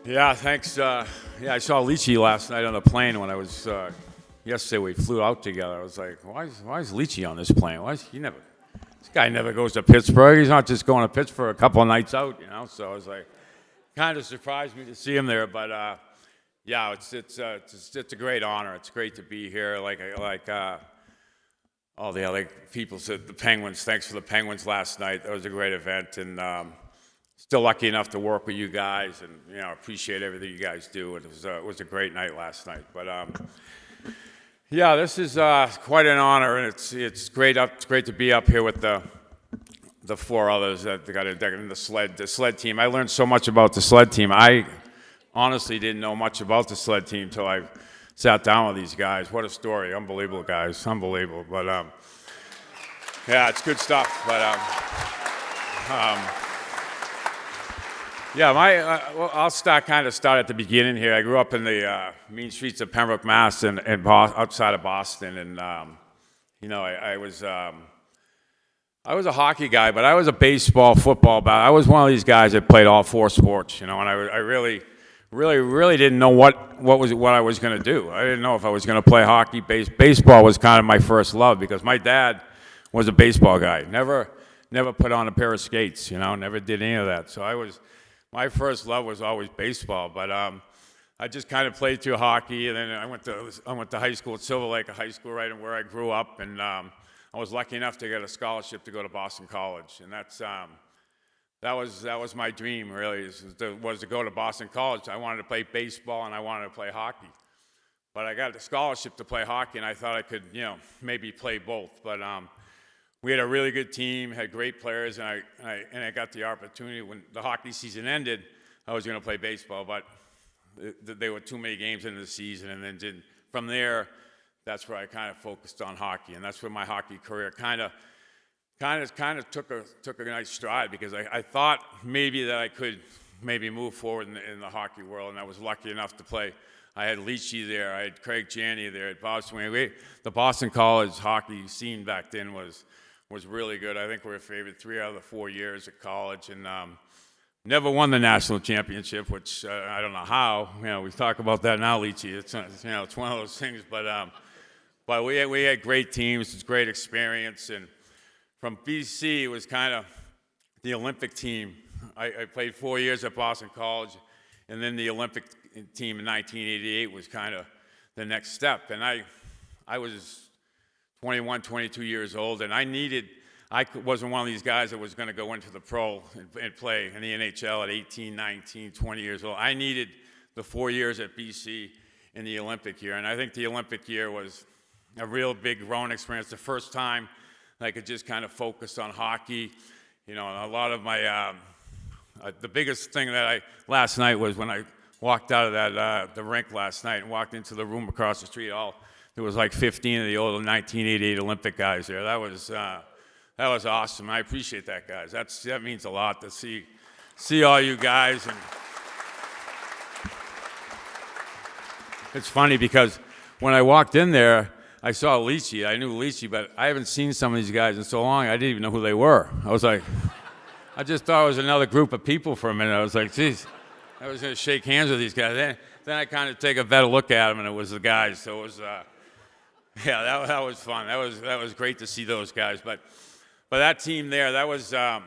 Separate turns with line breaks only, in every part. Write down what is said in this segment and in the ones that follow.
Yeah, thanks. I saw Leachy last night on the plane when I was. Yesterday we flew out together. I was like, why is Leachy on this plane? This guy never goes to Pittsburgh. He's not just going to Pittsburgh a couple of nights out, So I was like, kind of surprised me to see him there. But yeah, it's a great honor. It's great to be here. All the other people said the Penguins. Thanks for the Penguins last night. That was a great event, and still lucky enough to work with you guys, and appreciate everything you guys do. It was a great night last night. But yeah, this is quite an honor, and it's great to be up here with the four others that got in the sled team. I learned so much about the sled team. I honestly didn't know much about the sled team until I sat down with these guys. What a story! Unbelievable, guys, unbelievable. But yeah, it's good stuff. But yeah, I'll start at the beginning here. I grew up in the mean streets of Pembroke, Mass, and outside of Boston, and I was a hockey guy, but I was a baseball, football. But I was one of these guys that played all four sports, and I really didn't know what I was going to do. I didn't know if I was going to play hockey. Baseball was kind of my first love because my dad was a baseball guy. Never put on a pair of skates, Never did any of that. So my first love was always baseball. But I just kind of played through hockey, and then I went to high school at Silver Lake High School, right where I grew up, and I was lucky enough to get a scholarship to go to Boston College, and that was my dream, really, was to go to Boston College. I wanted to play baseball, and I wanted to play hockey. But I got the scholarship to play hockey, and I thought I could, maybe play both. But we had a really good team, had great players, and I got the opportunity. When the hockey season ended, I was going to play baseball, but there were too many games into the season, and then from there, that's where I kind of focused on hockey, and that's where my hockey career kind of took a nice stride, because I thought maybe that I could maybe move forward in the hockey world, and I was lucky enough to play. I had Leachy there, I had Craig Janney there at Boston. The Boston College hockey scene back then was really good. I think we were favored 3 out of the 4 years at college, and never won the national championship, which I don't know how. We talk about that now, Leachy. It's one of those things, but we had great teams. It's a great experience, and from BC, it was kind of the Olympic team. I played 4 years at Boston College, and then the Olympic team in 1988 was kind of the next step. And I was 21, 22 years old, and I wasn't one of these guys that was going to go into the pro and play in the NHL at 18, 19, 20 years old. I needed the 4 years at BC in the Olympic year, and I think the Olympic year was a real big growing experience. The first time I could just kind of focus on hockey. And a lot of my, the biggest thing last night was when I walked out of the rink last night and walked into the room across the street. There was like 15 of the old 1988 Olympic guys there. That was awesome. I appreciate that, guys. That means a lot to see all you guys. And it's funny because when I walked in there, I saw Leachy. I knew Leachy, but I haven't seen some of these guys in so long, I didn't even know who they were. I just thought it was another group of people for a minute. I was like, geez, I was going to shake hands with these guys. Then I kind of take a better look at them, and it was the guys. So it was, yeah, that was fun. That was great to see those guys. But that team there, that was a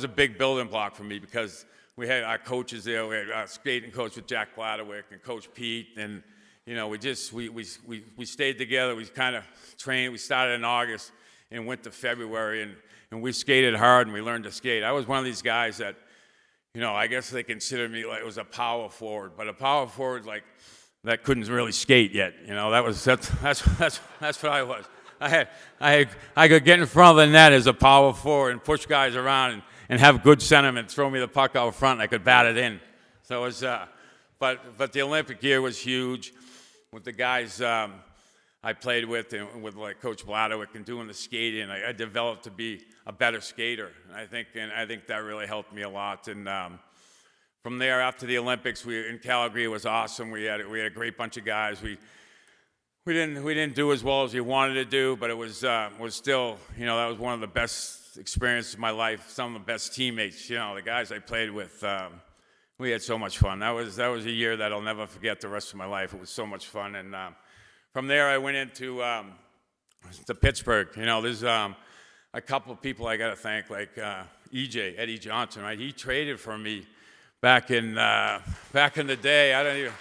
big building block for me, because we had our coaches there. We had our skating coach with Jack Gladwick and Coach Pete, and we stayed together. We kind of trained. We started in August and went to February, and we skated hard, and we learned to skate. I was one of these guys that, I guess they considered me like it was a power forward, but a power forward that couldn't really skate yet. That's what I was. I could get in front of the net as a power forward and push guys around and have good sentiment, throw me the puck out front, and I could bat it in. So it was, but the Olympic year was huge. With the guys I played with, and with like Coach Bladwick and doing the skating, I developed to be a better skater. And I think that really helped me a lot. And from there, after the Olympics, in Calgary, it was awesome. We had a great bunch of guys. We didn't do as well as we wanted to do, but it was still, that was one of the best experiences of my life. Some of the best teammates, the guys I played with. we had so much fun. That was a year that I'll never forget the rest of my life. It was so much fun. And from there, I went into to Pittsburgh. You know, there's a couple of people I got to thank, like Eddie Johnson. Right, he traded for me back in the day. I don't even.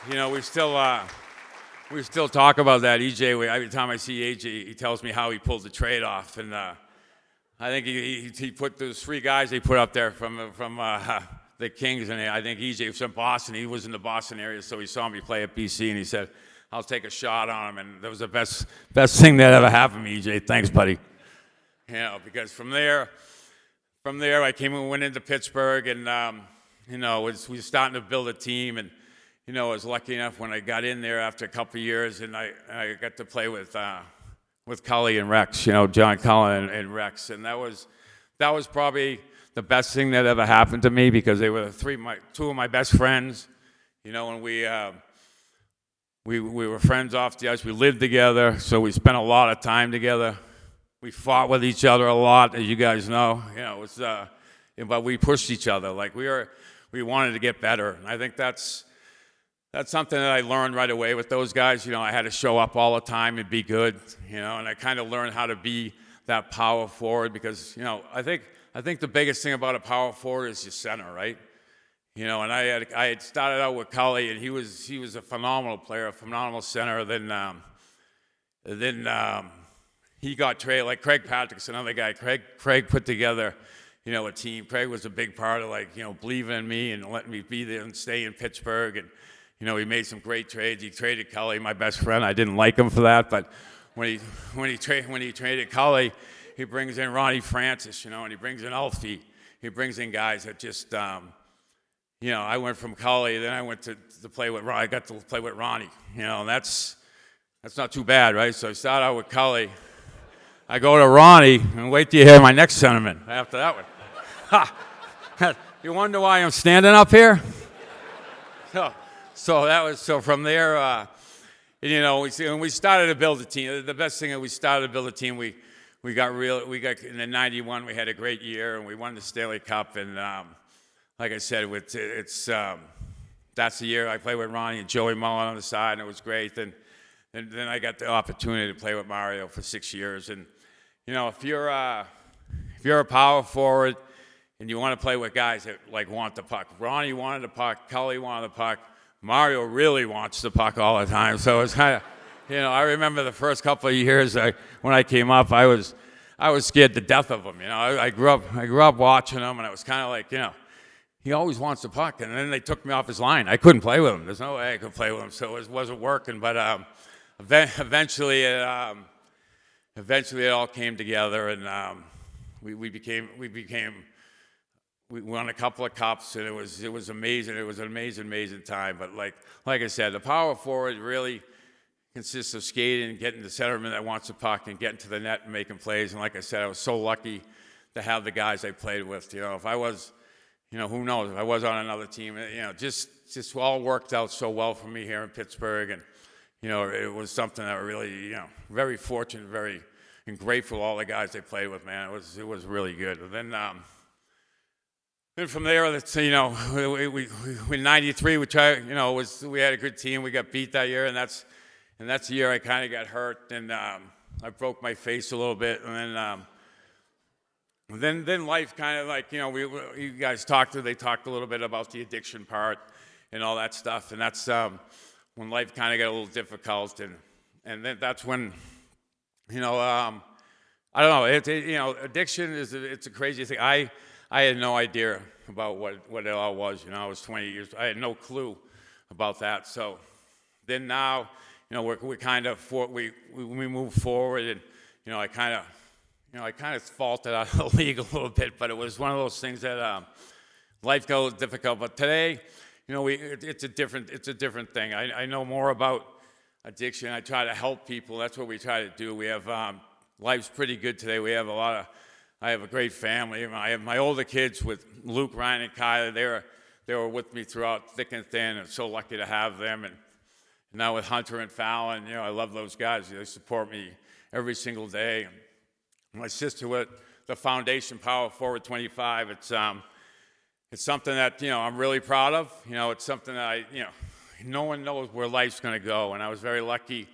You know, we still talk about that. EJ, every time I see AJ, he tells me how he pulled the trade off, and I think he put those three guys he put up there from the Kings, and I think EJ was from Boston. He was in the Boston area, so he saw me play at BC, and he said, "I'll take a shot on him," and that was the best thing that ever happened to me, EJ. Thanks, buddy. You know, because from there I came and went into Pittsburgh, and you know, we were starting to build a team, and you know, I was lucky enough when I got in there after a couple of years, and I got to play with Cully and Rex, you know, John Cullen and Rex, and that was probably the best thing that ever happened to me, because they were two of my best friends, you know, and we were friends off the ice. We lived together, so we spent a lot of time together. We fought with each other a lot, as you guys know. You know, it was, but we pushed each other. Like we wanted to get better. And I think that's something that I learned right away with those guys. You know, I had to show up all the time and be good. You know, and I kind of learned how to be that power forward, because you know, I think the biggest thing about a power forward is your center, right? You know, and I had started out with Cully, and he was a phenomenal player, a phenomenal center. Then he got traded. Like Craig Patrick's another guy. Craig put together, you know, a team. Craig was a big part of, like, you know, believing in me and letting me be there and stay in Pittsburgh. And you know, he made some great trades. He traded Cully, my best friend. I didn't like him for that, but when he traded Cully, he brings in Ronnie Francis, you know, and he brings in Alfie. He brings in guys that just, you know, I went from Cully, then I went to play with Ronnie. I got to play with Ronnie, you know, and that's not too bad, right? So I start out with Cully. I go to Ronnie, and wait till you hear my next sentiment after that one. Ha! You wonder why I'm standing up here? So from there, you know, we started to build a team. The best thing is we started to build a team. We got in the '91. We had a great year, and we won the Stanley Cup. And like I said, that's the year I played with Ronnie and Joey Mullen on the side, and it was great. And then I got the opportunity to play with Mario for 6 years. And you know, if you're a power forward and you want to play with guys that like want the puck, Ronnie wanted the puck, Cully wanted the puck, Mario really wants the puck all the time. So it's kind of, you know, I remember the first couple of years when I came up, I was scared to death of him. You know, I grew up watching him, and I was kind of like, you know, he always wants the puck. And then they took me off his line. I couldn't play with him. There's no way I could play with him. So it wasn't working. But eventually it all came together, and we won a couple of cups, and it was amazing. It was an amazing time. But like I said, the power forward really consists of skating and getting the centerman that wants the puck and getting to the net and making plays. And like I said, I was so lucky to have the guys I played with. You know, if I was, you know, who knows, if I was on another team, you know, just all worked out so well for me here in Pittsburgh. And you know, it was something that really, you know, very fortunate, and grateful to all the guys they played with, man. It was really good. And then from there, you know, we in '93 we tried, you know, we had a good team. We got beat that year, and that's the year I kind of got hurt, and I broke my face a little bit, and then life kind of, like, you know, you guys they talked a little bit about the addiction part and all that stuff, and that's when life kind of got a little difficult, and then that's when, you know, I don't know, you know, addiction it's a crazy thing. I had no idea about what it all was. You know, I was 20 years. I had no clue about that. So then now, you know, we kind of we moved forward, and you know, I kind of faulted out of the league a little bit, but it was one of those things that life got a little difficult. But today, you know, it's a different thing. I know more about addiction. I try to help people. That's what we try to do. We have life's pretty good today. We have I have a great family. I have my older kids with Luke, Ryan, and Kyler. They were with me throughout thick and thin. I'm so lucky to have them. And now with Hunter and Fallon, you know, I love those guys. They support me every single day. My sister with the Foundation Power Forward 25. it's something that, I'm really proud of. It's something that no one knows where life's going to go. And I was very lucky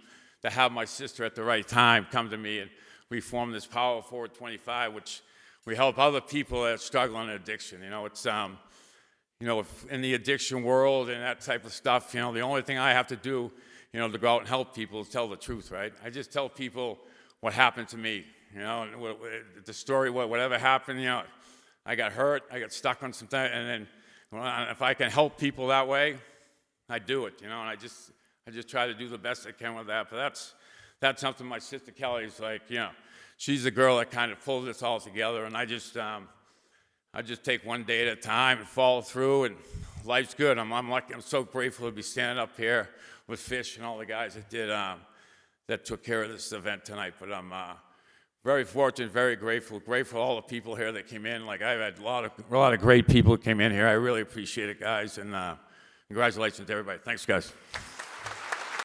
to have my sister at the right time come to me, and we formed this Power Forward 25, which we help other people that are struggling in addiction. It's, in the addiction world and that type of stuff, the only thing I have to do, to go out and help people is tell the truth, right? I just tell people what happened to me, and the story, whatever happened, I got hurt, I got stuck on something, and then if I can help people that way, I do it, and I just try to do the best I can with that. But that's something my sister Kelly's like, she's the girl that kind of pulls this all together, and I just take one day at a time and follow through, and life's good. I'm lucky. I'm so grateful to be standing up here with Fish and all the guys that took care of this event tonight. But I'm very fortunate, very grateful for all the people here that came in. Like, I've had a lot of great people who came in here. I really appreciate it, guys, and congratulations to everybody. Thanks, guys.